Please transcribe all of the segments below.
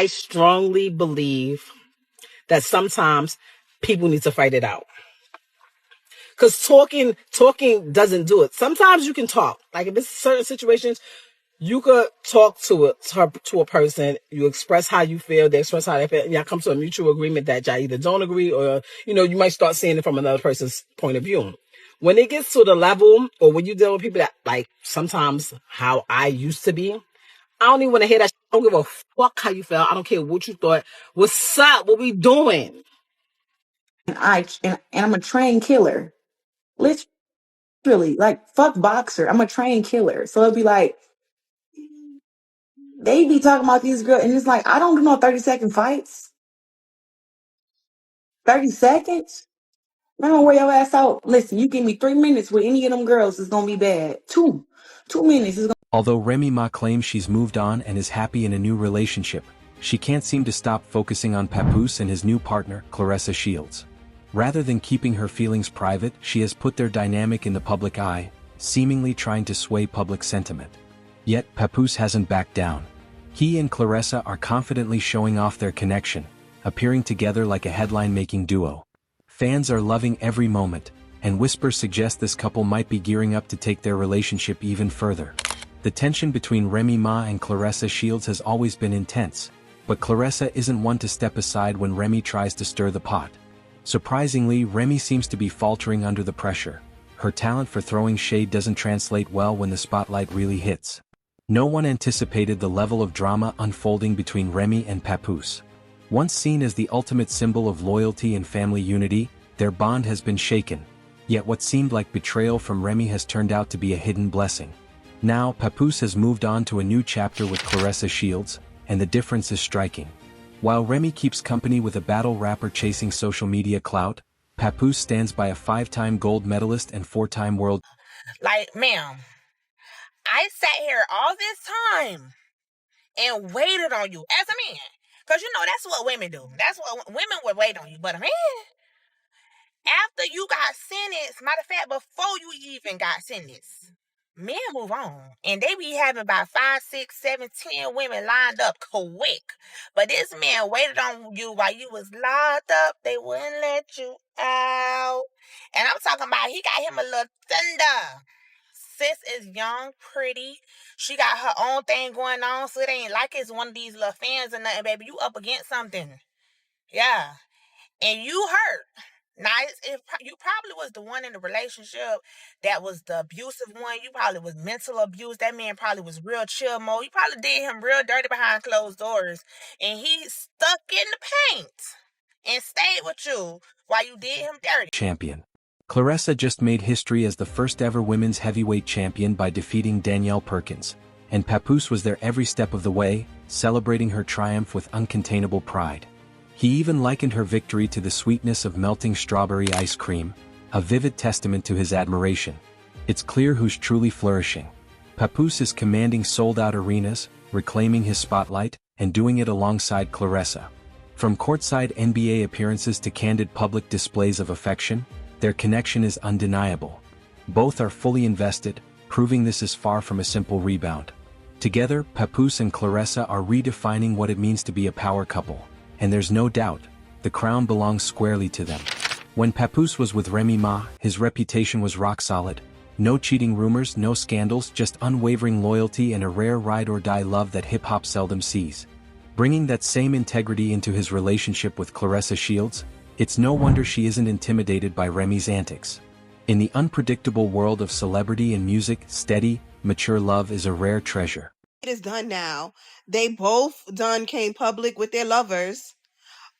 I strongly believe that sometimes people need to fight it out. Because talking doesn't do it. Sometimes you can talk. Like in certain situations, you could talk to a person. You express how you feel. They express how they feel. Y'all come to a mutual agreement that y'all either don't agree or, you might start seeing it from another person's point of view. When it gets to the level or when you deal with people that, like, sometimes how I used to be, I don't even want to hear that shit. I don't give a fuck how you felt. I don't care what you thought. What's up? What we doing? And I'm a trained killer. Literally, like, fuck boxer. I'm a trained killer. So it'd be like, they be talking about these girls, and it's like, I don't do no 30-second fights. 30 seconds? I'm gonna wear your ass out. Listen, you give me 3 minutes with any of them girls, it's gonna be bad. 2 minutes is gonna. Although Remy Ma claims she's moved on and is happy in a new relationship, she can't seem to stop focusing on Papoose and his new partner, Claressa Shields. Rather than keeping her feelings private, she has put their dynamic in the public eye, seemingly trying to sway public sentiment. Yet Papoose hasn't backed down. He and Claressa are confidently showing off their connection, appearing together like a headline-making duo. Fans are loving every moment, and whispers suggest this couple might be gearing up to take their relationship even further. The tension between Remy Ma and Claressa Shields has always been intense, but Claressa isn't one to step aside when Remy tries to stir the pot. Surprisingly, Remy seems to be faltering under the pressure. Her talent for throwing shade doesn't translate well when the spotlight really hits. No one anticipated the level of drama unfolding between Remy and Papoose. Once seen as the ultimate symbol of loyalty and family unity, their bond has been shaken. Yet what seemed like betrayal from Remy has turned out to be a hidden blessing. Now, Papoose has moved on to a new chapter with Claressa Shields, and the difference is striking. While Remy keeps company with a battle rapper chasing social media clout, Papoose stands by a 5-time gold medalist and 4-time world. Like, ma'am, I sat here all this time and waited on you as a man. Because, that's what women do. That's what women would wait on you. But a man, after you got sentenced, matter of fact, before you even got sentenced, men move on. And they be having about 5, 6, 7, 10 women lined up quick. But this man waited on you while you was locked up. They wouldn't let you out. And I'm talking about he got him a little thunder. Sis is young, pretty. She got her own thing going on, so it ain't like it's one of these little fans or nothing, baby. You up against something. Yeah. And you hurt. Now, you probably was the one in the relationship that was the abusive one. You probably was mental abuse. That man probably was real chill mode. You probably did him real dirty behind closed doors. And he stuck in the paint and stayed with you while you did him dirty. Champion. Claressa just made history as the first ever women's heavyweight champion by defeating Danielle Perkins, and Papoose was there every step of the way, celebrating her triumph with uncontainable pride. He even likened her victory to the sweetness of melting strawberry ice cream, a vivid testament to his admiration. It's clear who's truly flourishing. Papoose is commanding sold-out arenas, reclaiming his spotlight, and doing it alongside Claressa. From courtside NBA appearances to candid public displays of affection, their connection is undeniable. Both are fully invested, proving this is far from a simple rebound. Together, Papoose and Claressa are redefining what it means to be a power couple, and there's no doubt, the crown belongs squarely to them. When Papoose was with Remy Ma, his reputation was rock solid. No cheating rumors, no scandals, just unwavering loyalty and a rare ride-or-die love that hip-hop seldom sees. Bringing that same integrity into his relationship with Claressa Shields, it's no wonder she isn't intimidated by Remy's antics. In the unpredictable world of celebrity and music, steady, mature love is a rare treasure. It is done now. They both came public with their lovers.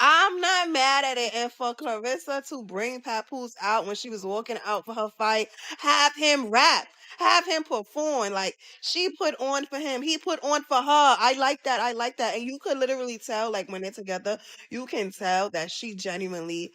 I'm not mad at it. And for Claressa to bring Papoose out when she was walking out for her fight, have him rap, have him perform. Like, she put on for him, he put on for her. I like that. I like that. And you could literally tell, like, when they're together, you can tell that she genuinely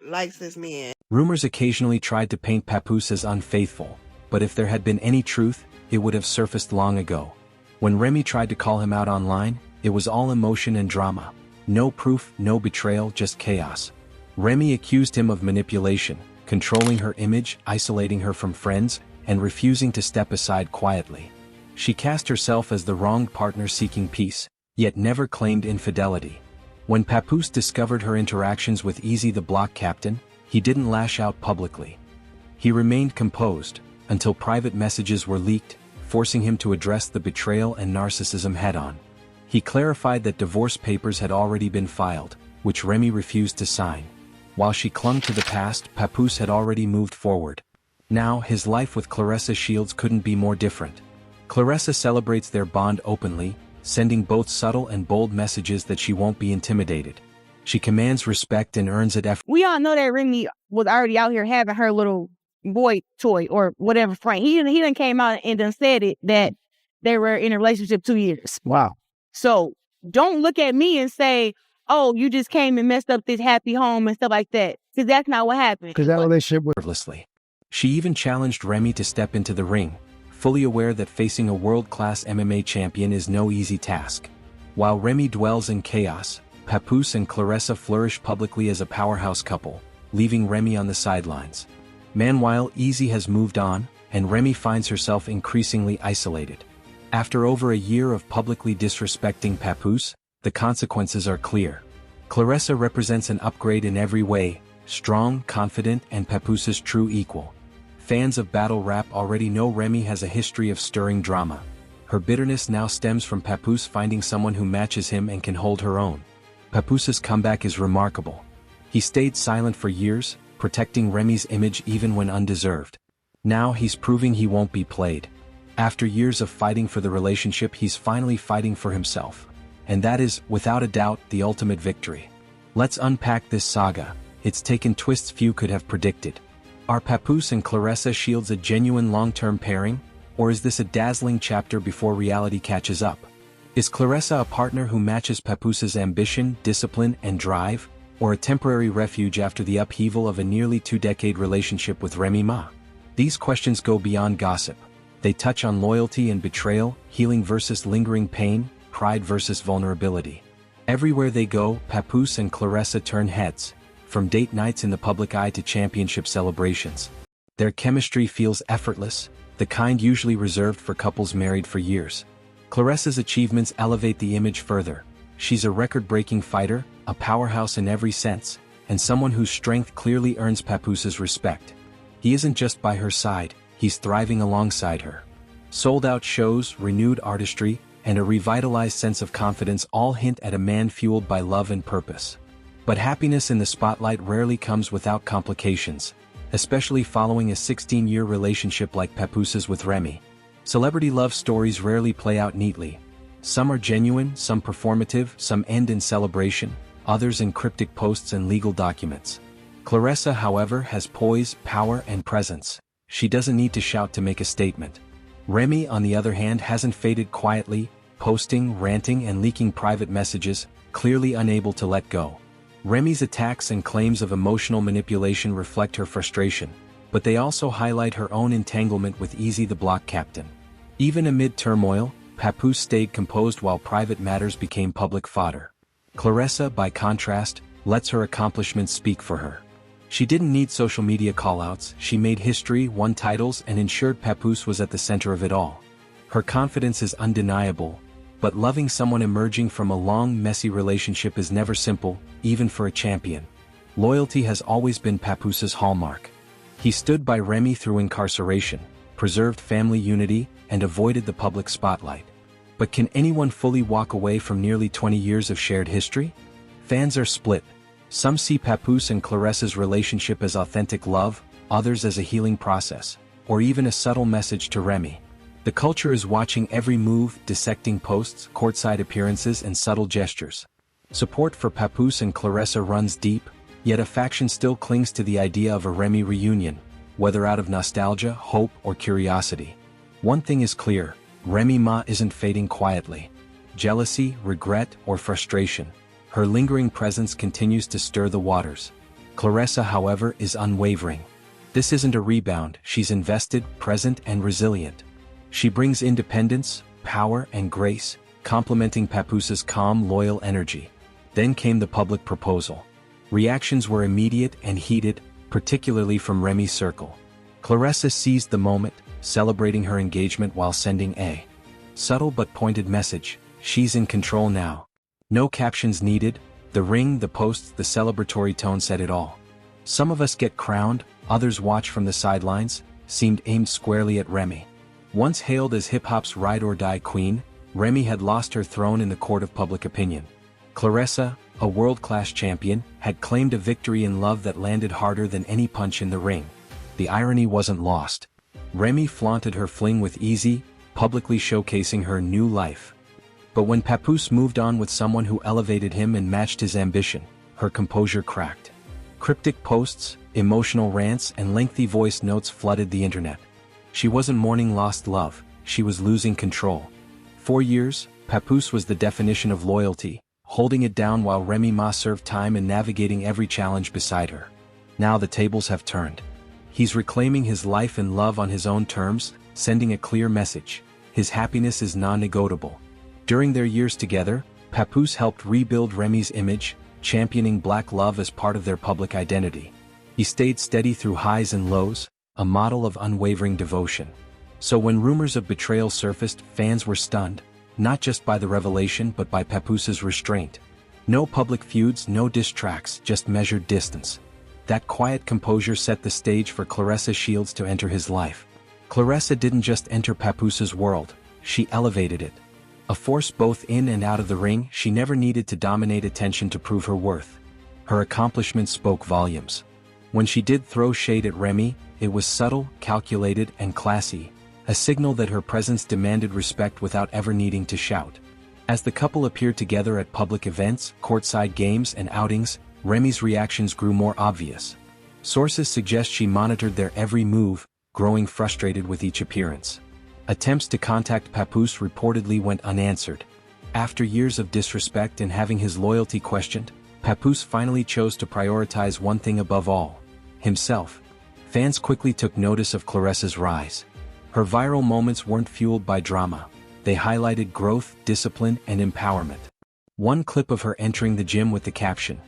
likes this man. Rumors occasionally tried to paint Papoose as unfaithful, but if there had been any truth, it would have surfaced long ago. When Remy tried to call him out online, it was all emotion and drama. No proof, no betrayal, just chaos. Remy accused him of manipulation, controlling her image, isolating her from friends, and refusing to step aside quietly. She cast herself as the wronged partner seeking peace, yet never claimed infidelity. When Papoose discovered her interactions with Easy the block captain, he didn't lash out publicly. He remained composed, until private messages were leaked, forcing him to address the betrayal and narcissism head-on. He clarified that divorce papers had already been filed, which Remy refused to sign. While she clung to the past, Papoose had already moved forward. Now, his life with Claressa Shields couldn't be more different. Claressa celebrates their bond openly, sending both subtle and bold messages that she won't be intimidated. She commands respect and earns it effortlessly. We all know that Remy was already out here having her little boy toy or whatever frame. He done came out and done said it that they were in a relationship 2 years. Wow. So don't look at me and say, oh, you just came and messed up this happy home and stuff like that. Because that's not what happened. Because that relationship was... She even challenged Remy to step into the ring, fully aware that facing a world-class MMA champion is no easy task. While Remy dwells in chaos, Papoose and Claressa flourish publicly as a powerhouse couple, leaving Remy on the sidelines. Meanwhile, Easy has moved on, and Remy finds herself increasingly isolated. After over a year of publicly disrespecting Papoose, the consequences are clear. Claressa represents an upgrade in every way, strong, confident, and Papoose's true equal. Fans of battle rap already know Remy has a history of stirring drama. Her bitterness now stems from Papoose finding someone who matches him and can hold her own. Papoose's comeback is remarkable. He stayed silent for years, protecting Remy's image even when undeserved. Now he's proving he won't be played. After years of fighting for the relationship, he's finally fighting for himself. And that is, without a doubt, the ultimate victory. Let's unpack this saga. It's taken twists few could have predicted. Are Papoose and Claressa Shields a genuine long-term pairing, or is this a dazzling chapter before reality catches up? Is Claressa a partner who matches Papoose's ambition, discipline, and drive, or a temporary refuge after the upheaval of a nearly 2-decade relationship with Remy Ma? These questions go beyond gossip. They touch on loyalty and betrayal, healing versus lingering pain, pride versus vulnerability. Everywhere they go, Papoose and Claressa turn heads, from date nights in the public eye to championship celebrations. Their chemistry feels effortless, the kind usually reserved for couples married for years. Claressa's achievements elevate the image further. She's a record-breaking fighter, a powerhouse in every sense, and someone whose strength clearly earns Papoose's respect. He isn't just by her side, he's thriving alongside her. Sold-out shows, renewed artistry, and a revitalized sense of confidence all hint at a man fueled by love and purpose. But happiness in the spotlight rarely comes without complications, especially following a 16-year relationship like Papoose's with Remy. Celebrity love stories rarely play out neatly. Some are genuine, some performative, some end in celebration, others in cryptic posts and legal documents. Claressa, however, has poise, power, and presence. She doesn't need to shout to make a statement. Remy, on the other hand, hasn't faded quietly, posting, ranting, and leaking private messages, clearly unable to let go. Remy's attacks and claims of emotional manipulation reflect her frustration, but they also highlight her own entanglement with Easy the block captain. Even amid turmoil, Papoose stayed composed while private matters became public fodder. Claressa, by contrast, lets her accomplishments speak for her. She didn't need social media callouts, she made history, won titles, and ensured Papoose was at the center of it all. Her confidence is undeniable, but loving someone emerging from a long, messy relationship is never simple, even for a champion. Loyalty has always been Papoose's hallmark. He stood by Remy through incarceration, preserved family unity, and avoided the public spotlight. But can anyone fully walk away from nearly 20 years of shared history? Fans are split. Some see Papoose and Claressa's relationship as authentic love, others as a healing process, or even a subtle message to Remy. The culture is watching every move, dissecting posts, courtside appearances, and subtle gestures. Support for Papoose and Claressa runs deep, yet a faction still clings to the idea of a Remy reunion, whether out of nostalgia, hope, or curiosity. One thing is clear, Remy Ma isn't fading quietly. Jealousy, regret, or frustration, her lingering presence continues to stir the waters. Claressa, however, is unwavering. This isn't a rebound, she's invested, present, and resilient. She brings independence, power, and grace, complementing Papoose's calm, loyal energy. Then came the public proposal. Reactions were immediate and heated, particularly from Remy's circle. Claressa seized the moment, celebrating her engagement while sending a subtle but pointed message. she's in control now. No captions needed, the ring, the posts, the celebratory tone said it all. Some of us get crowned, others watch from the sidelines, seemed aimed squarely at Remy. Once hailed as hip-hop's ride-or-die queen, Remy had lost her throne in the court of public opinion. Claressa, a world-class champion, had claimed a victory in love that landed harder than any punch in the ring. The irony wasn't lost. Remy flaunted her fling with ease, publicly showcasing her new life. But when Papoose moved on with someone who elevated him and matched his ambition, her composure cracked. Cryptic posts, emotional rants, and lengthy voice notes flooded the internet. She wasn't mourning lost love, she was losing control. For years, Papoose was the definition of loyalty, holding it down while Remy Ma served time and navigating every challenge beside her. Now the tables have turned. He's reclaiming his life and love on his own terms, sending a clear message. His happiness is non-negotiable. During their years together, Papoose helped rebuild Remy's image, championing black love as part of their public identity. He stayed steady through highs and lows, a model of unwavering devotion. So when rumors of betrayal surfaced, fans were stunned, not just by the revelation but by Papoose's restraint. No public feuds, no diss tracks, just measured distance. That quiet composure set the stage for Claressa Shields to enter his life. Claressa didn't just enter Papoose's world, she elevated it. A force both in and out of the ring, she never needed to dominate attention to prove her worth. Her accomplishments spoke volumes. When she did throw shade at Remy, it was subtle, calculated, and classy, a signal that her presence demanded respect without ever needing to shout. As the couple appeared together at public events, courtside games, and outings, Remy's reactions grew more obvious. Sources suggest she monitored their every move, growing frustrated with each appearance. Attempts to contact Papoose reportedly went unanswered. After years of disrespect and having his loyalty questioned, Papoose finally chose to prioritize one thing above all: himself. Fans quickly took notice of Claressa's rise. Her viral moments weren't fueled by drama. They highlighted growth, discipline, and empowerment. One clip of her entering the gym with the caption,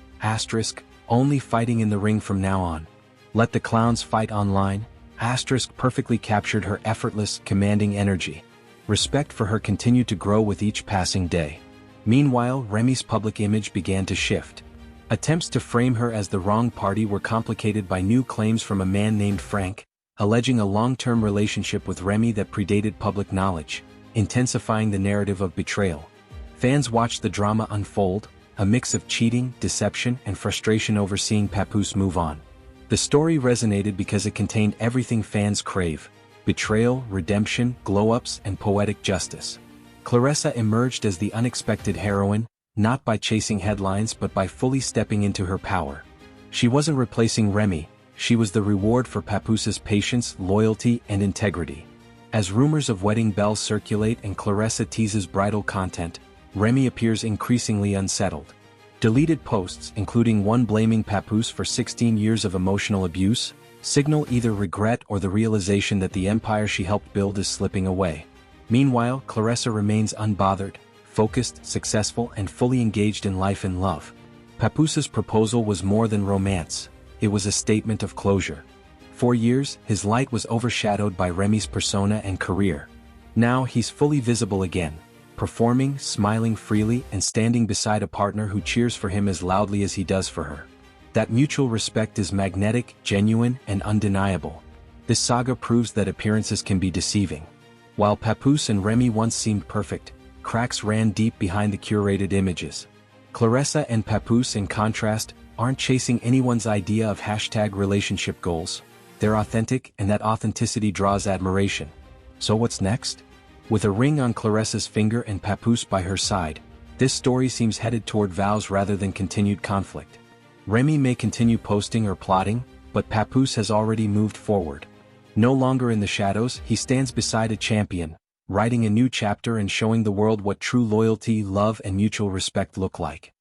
"only fighting in the ring from now on. Let the clowns fight online," perfectly captured her effortless, commanding energy. Respect for her continued to grow with each passing day. Meanwhile, Remy's public image began to shift. Attempts to frame her as the wrong party were complicated by new claims from a man named Frank, alleging a long-term relationship with Remy that predated public knowledge, intensifying the narrative of betrayal. Fans watched the drama unfold, a mix of cheating, deception, and frustration over seeing Papoose move on. The story resonated because it contained everything fans crave: betrayal, redemption, glow-ups, and poetic justice. Claressa emerged as the unexpected heroine, not by chasing headlines but by fully stepping into her power. She wasn't replacing Remy, she was the reward for Papoose's patience, loyalty, and integrity. As rumors of wedding bells circulate and Claressa teases bridal content, Remy appears increasingly unsettled. Deleted posts, including one blaming Papoose for 16 years of emotional abuse, signal either regret or the realization that the empire she helped build is slipping away. Meanwhile, Claressa remains unbothered, focused, successful, and fully engaged in life and love. Papoose's proposal was more than romance, it was a statement of closure. For years, his light was overshadowed by Remy's persona and career. Now he's fully visible again, performing, smiling freely, and standing beside a partner who cheers for him as loudly as he does for her. That mutual respect is magnetic, genuine, and undeniable. This saga proves that appearances can be deceiving. While Papoose and Remy once seemed perfect, cracks ran deep behind the curated images. Claressa and Papoose, in contrast, aren't chasing anyone's idea of #relationship goals. They're authentic, and that authenticity draws admiration. So what's next? With a ring on Claressa's finger and Papoose by her side, this story seems headed toward vows rather than continued conflict. Remy may continue posting or plotting, but Papoose has already moved forward. No longer in the shadows, he stands beside a champion, writing a new chapter and showing the world what true loyalty, love, and mutual respect look like.